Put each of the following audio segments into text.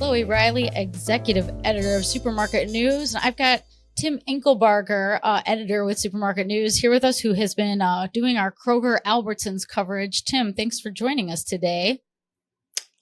Chloe Riley, Executive Editor of Supermarket News. And I've got Tim Inklebarger, editor with Supermarket News, here with us, who has been doing our Kroger-Albertsons coverage. Tim, thanks for joining us today.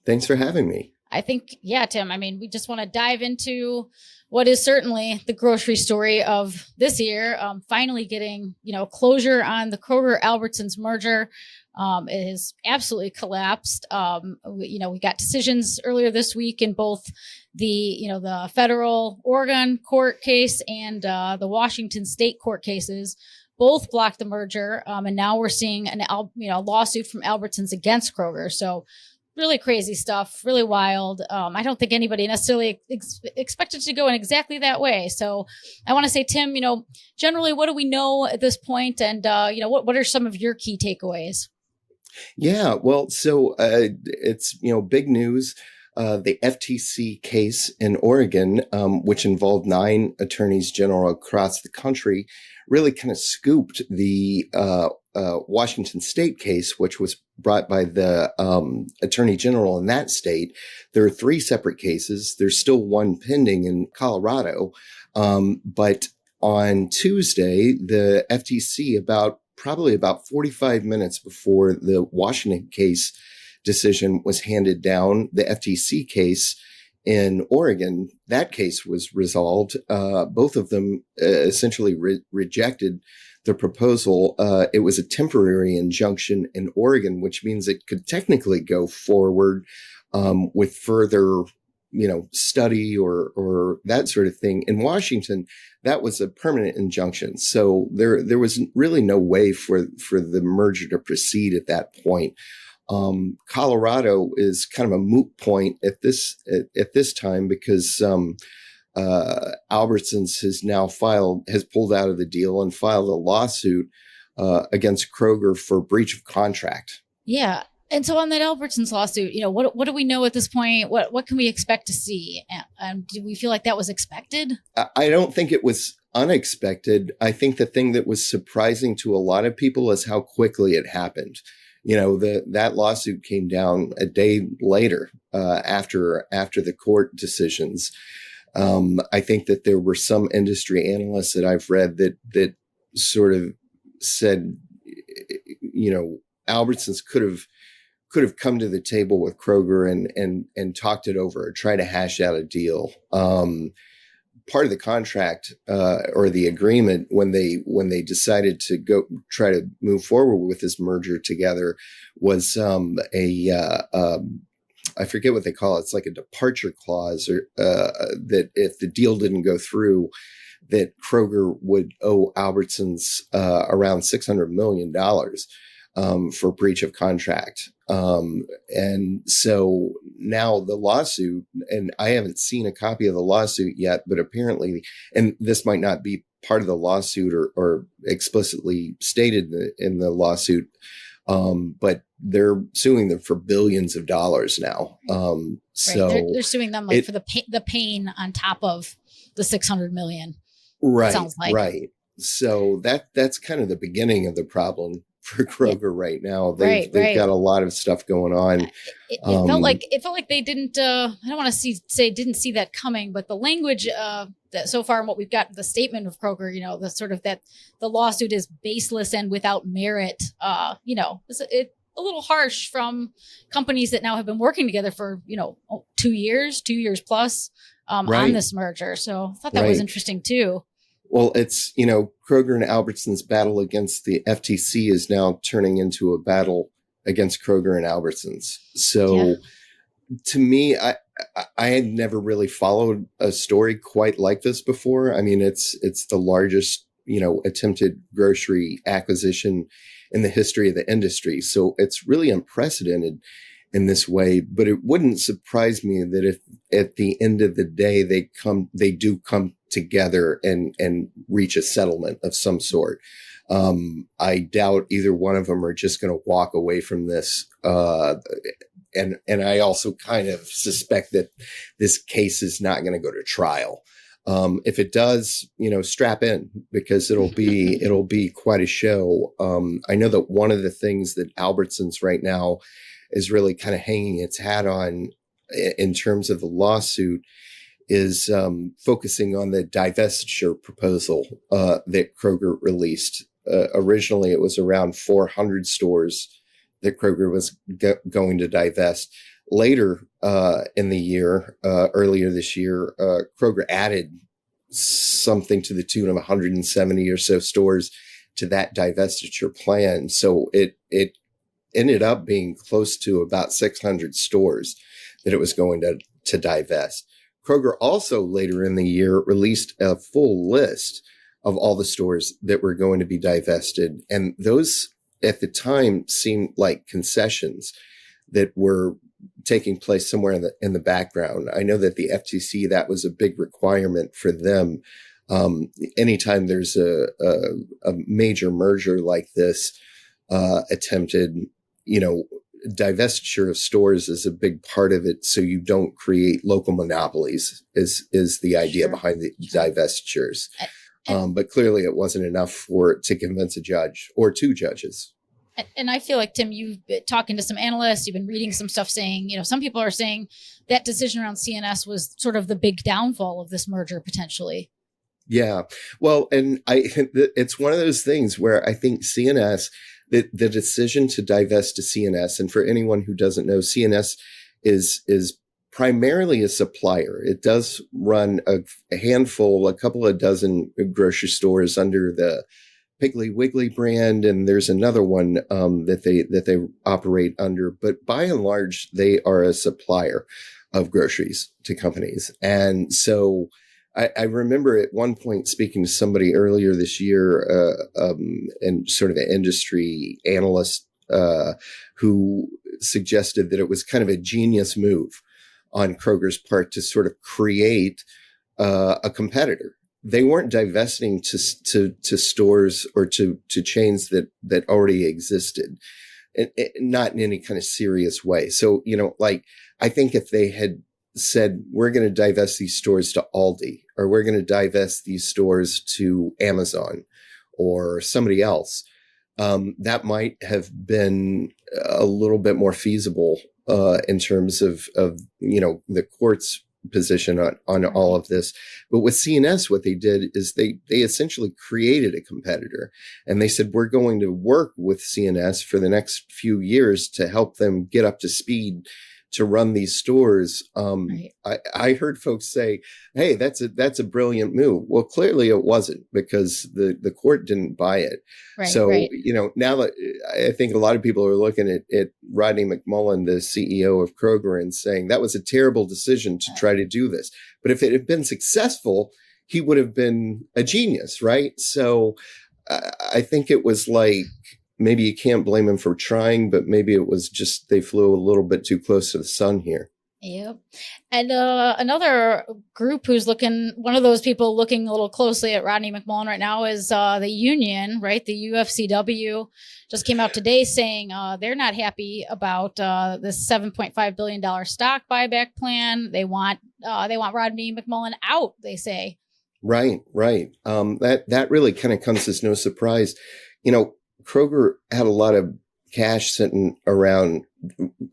Thanks for having me. I think, Tim, we just want to dive into what is certainly the grocery story of this year, finally getting, closure on the Kroger-Albertsons merger. It has absolutely collapsed. We got decisions earlier this week in both the federal Oregon court case and the Washington state court cases. Both blocked the merger. And now we're seeing a lawsuit from Albertsons against Kroger. So really crazy stuff, really wild. I don't think anybody necessarily expected to go in exactly that way. So I want to say, Tim, generally, what do we know at this point? And, what are some of your key takeaways? Yeah, well, so it's, big news. The FTC case in Oregon, which involved 9 attorneys general across the country, really kind of scooped the Washington state case, which was brought by the attorney general in that state. There are 3 separate cases. There's still one pending in Colorado. But on Tuesday, the FTC, probably about 45 minutes before the Washington case decision was handed down, the FTC case in Oregon, that case was resolved. Both of them essentially rejected the proposal. It was a temporary injunction in Oregon, which means it could technically go forward with further study or that sort of thing. In Washington, that was a permanent injunction. So there was really no way for the merger to proceed at that point. Colorado is kind of a moot point at this time because Albertsons has pulled out of the deal and filed a lawsuit against Kroger for breach of contract. Yeah. And so on that Albertsons lawsuit, what do we know at this point? What can we expect to see? And do we feel like that was expected? I don't think it was unexpected. I think the thing that was surprising to a lot of people is how quickly it happened. That lawsuit came down a day later after the court decisions. I think that there were some industry analysts that I've read that sort of said, Albertsons could have come to the table with Kroger and talked it over, or try to hash out a deal. Part of the contract or the agreement when they decided to go try to move forward with this merger together was I forget what they call it. It's like a departure clause, or that if the deal didn't go through, that Kroger would owe Albertsons around $600 million for breach of contract. And so now the lawsuit, and I haven't seen a copy of the lawsuit yet, but apparently, and this might not be part of the lawsuit or explicitly stated in the lawsuit, but they're suing them for billions of dollars now. So they're suing them for the pain on top of the $600 million. Right. Sounds like. Right. So that's kind of the beginning of the problem for Kroger right now. They've got a lot of stuff going on. It felt like they didn't. I don't want to say didn't see that coming, but the language that so far and what we've got, the statement of Kroger, the sort of that the lawsuit is baseless and without merit. It's a little harsh from companies that now have been working together for 2 years plus on this merger. So I thought that was interesting too. Well, it's, Kroger and Albertsons' battle against the FTC is now turning into a battle against Kroger and Albertsons. So to me, I had never really followed a story quite like this before. I mean, it's the largest, attempted grocery acquisition in the history of the industry. So it's really unprecedented in this way, but it wouldn't surprise me that if at the end of the day, they do come together and reach a settlement of some sort. I doubt either one of them are just going to walk away from this. And I also kind of suspect that this case is not going to go to trial. If it does, strap in, because it'll be quite a show. I know that one of the things that Albertsons right now is really kind of hanging its hat on in terms of the lawsuit is focusing on the divestiture proposal that Kroger released. Originally, it was around 400 stores that Kroger was going to divest. Later in the year, earlier this year, Kroger added something to the tune of 170 or so stores to that divestiture plan. So it ended up being close to about 600 stores that it was going to divest. Kroger also later in the year released a full list of all the stores that were going to be divested. And those at the time seemed like concessions that were taking place somewhere in the background. I know that the FTC, that was a big requirement for them. Anytime there's a major merger like this attempted, divestiture of stores is a big part of it. So you don't create local monopolies is the idea behind the divestitures. But clearly it wasn't enough to convince a judge or two judges. And I feel like, Tim, you've been talking to some analysts, you've been reading some stuff saying, some people are saying that decision around C&S was sort of the big downfall of this merger potentially. Yeah. Well, and it's one of those things where I think C&S, the decision to divest to C&S, and for anyone who doesn't know, C&S is primarily a supplier. It does run a couple of dozen grocery stores under the Piggly Wiggly brand, and there's another one that they operate under. But by and large, they are a supplier of groceries to companies. And so I remember at one point speaking to somebody earlier this year, and sort of an industry analyst who suggested that it was kind of a genius move on Kroger's part to sort of create a competitor. They weren't divesting to stores or to chains that already existed, and not in any kind of serious way. So, I think if they had said, we're going to divest these stores to Aldi, or we're going to divest these stores to Amazon or somebody else, that might have been a little bit more feasible in terms of the court's position on all of this. But with C&S, what they did is they essentially created a competitor, and they said, we're going to work with C&S for the next few years to help them get up to speed to run these stores. Right. I heard folks say, hey, that's a brilliant move. Well, clearly it wasn't, because the court didn't buy it. Right, so, right. Now that I think a lot of people are looking at Rodney McMullen, the CEO of Kroger, and saying that was a terrible decision to try to do this. But if it had been successful, he would have been a genius, right? So I think it was like, maybe you can't blame him for trying, but maybe it was just they flew a little bit too close to the sun here. Yep. And another group who's one of those people looking a little closely at Rodney McMullen right now is the union, right? The UFCW just came out today saying they're not happy about this $7.5 billion stock buyback plan. They want Rodney McMullen out, they say. Right. That really kind of comes as no surprise. Kroger had a lot of cash sitting around,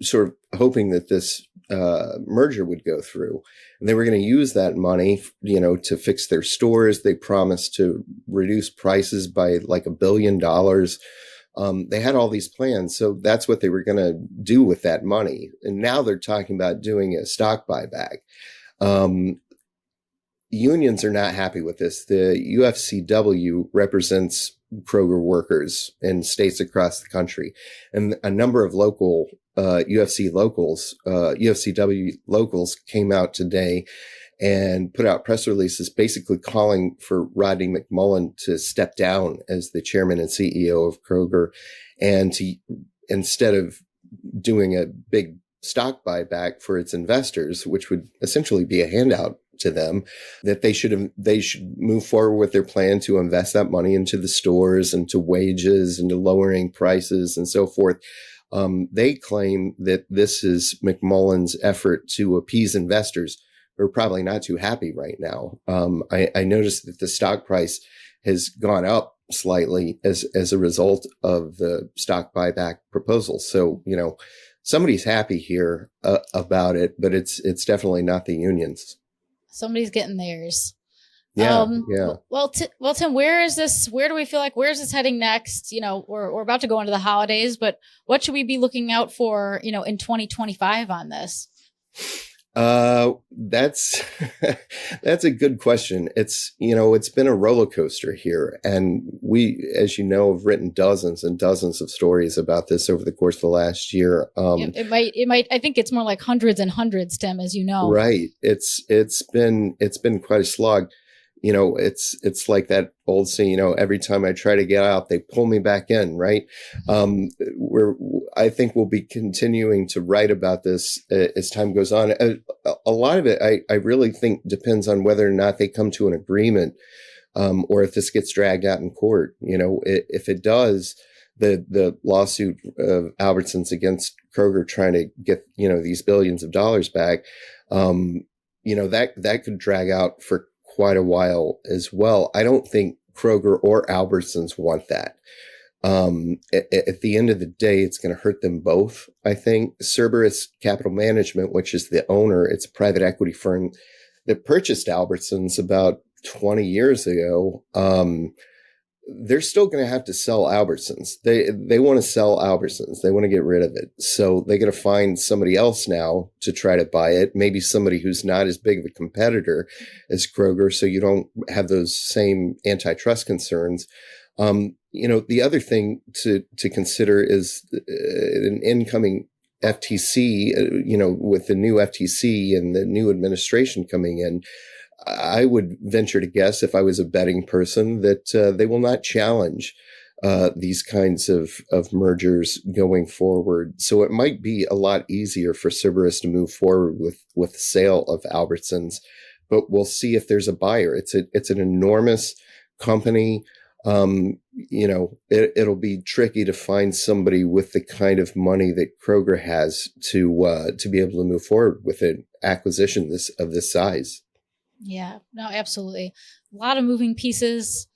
sort of hoping that this merger would go through, and they were going to use that money, to fix their stores. They promised to reduce prices by like $1 billion. They had all these plans, so that's what they were going to do with that money. And now they're talking about doing a stock buyback. Unions are not happy with this. The UFCW represents Kroger workers in states across the country, and a number of local UFCW locals came out today and put out press releases basically calling for Rodney McMullen to step down as the chairman and CEO of Kroger, and to, instead of doing a big stock buyback for its investors, which would essentially be a handout to them, that they should move forward with their plan to invest that money into the stores and to wages and to lowering prices and so forth. They claim that this is McMullen's effort to appease investors who are probably not too happy right now. I noticed that the stock price has gone up slightly as a result of the stock buyback proposal. So, somebody's happy here about it, but it's definitely not the unions. Somebody's getting theirs. Yeah, yeah. Well, Tim, where do we feel like, where's this heading next? You know, we're about to go into the holidays, but what should we be looking out for, you know, in 2025 on this? That's that's a good question. It's been a roller coaster here, and we, as you know, have written dozens and dozens of stories about this over the course of the last year. It might. I think it's more like hundreds and hundreds, Tim, as you know. Right. It's been quite a slog. It's like that old saying, every time I try to get out, they pull me back in, right? I think we'll be continuing to write about this as time goes on. A lot of it, I really think, depends on whether or not they come to an agreement, or if this gets dragged out in court. If it does, the lawsuit of Albertsons against Kroger trying to get, these billions of dollars back, that could drag out for quite a while as well. I don't think Kroger or Albertsons want that. At the end of the day, it's going to hurt them both. I think Cerberus Capital Management, which is the owner, it's a private equity firm that purchased Albertsons about 20 years ago. They're still going to have to sell Albertsons. They want to sell Albertsons. They want to get rid of it. So they're going to find somebody else now to try to buy it. Maybe somebody who's not as big of a competitor as Kroger, so you don't have those same antitrust concerns. The other thing to consider is an incoming FTC, with the new FTC and the new administration coming in. I would venture to guess, if I was a betting person, that they will not challenge these kinds of mergers going forward. So it might be a lot easier for Cerberus to move forward with the sale of Albertsons, but we'll see if there's a buyer. It's an enormous company. It'll be tricky to find somebody with the kind of money that Kroger has to be able to move forward with an acquisition of this size. Yeah, no, absolutely. A lot of moving pieces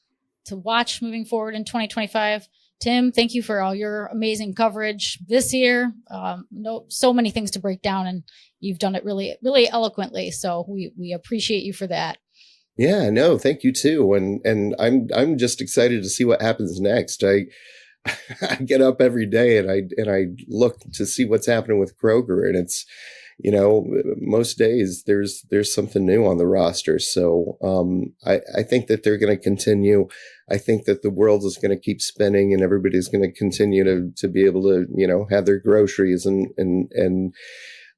to watch moving forward in 2025. Tim, thank you for all your amazing coverage this year. So many things to break down, and you've done it really, really eloquently. So we appreciate you for that. Yeah, no, thank you too. And I'm just excited to see what happens next. I get up every day and I look to see what's happening with Kroger, and it's, most days there's something new on the roster. So I think that they're going to continue. I think that the world is going to keep spinning, and everybody's going to continue to be able to, have their groceries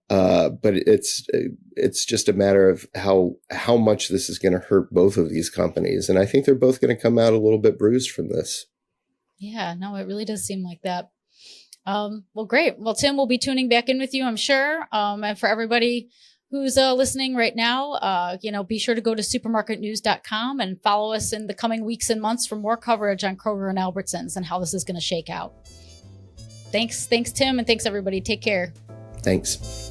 but it's just a matter of how much this is going to hurt both of these companies. And I think they're both going to come out a little bit bruised from this. Yeah, no, it really does seem like that. Well, great. Well, Tim, we'll be tuning back in with you, I'm sure. And for everybody who's listening right now, be sure to go to supermarketnews.com and follow us in the coming weeks and months for more coverage on Kroger and Albertsons and how this is going to shake out. Thanks, Tim, and thanks, everybody. Take care. Thanks.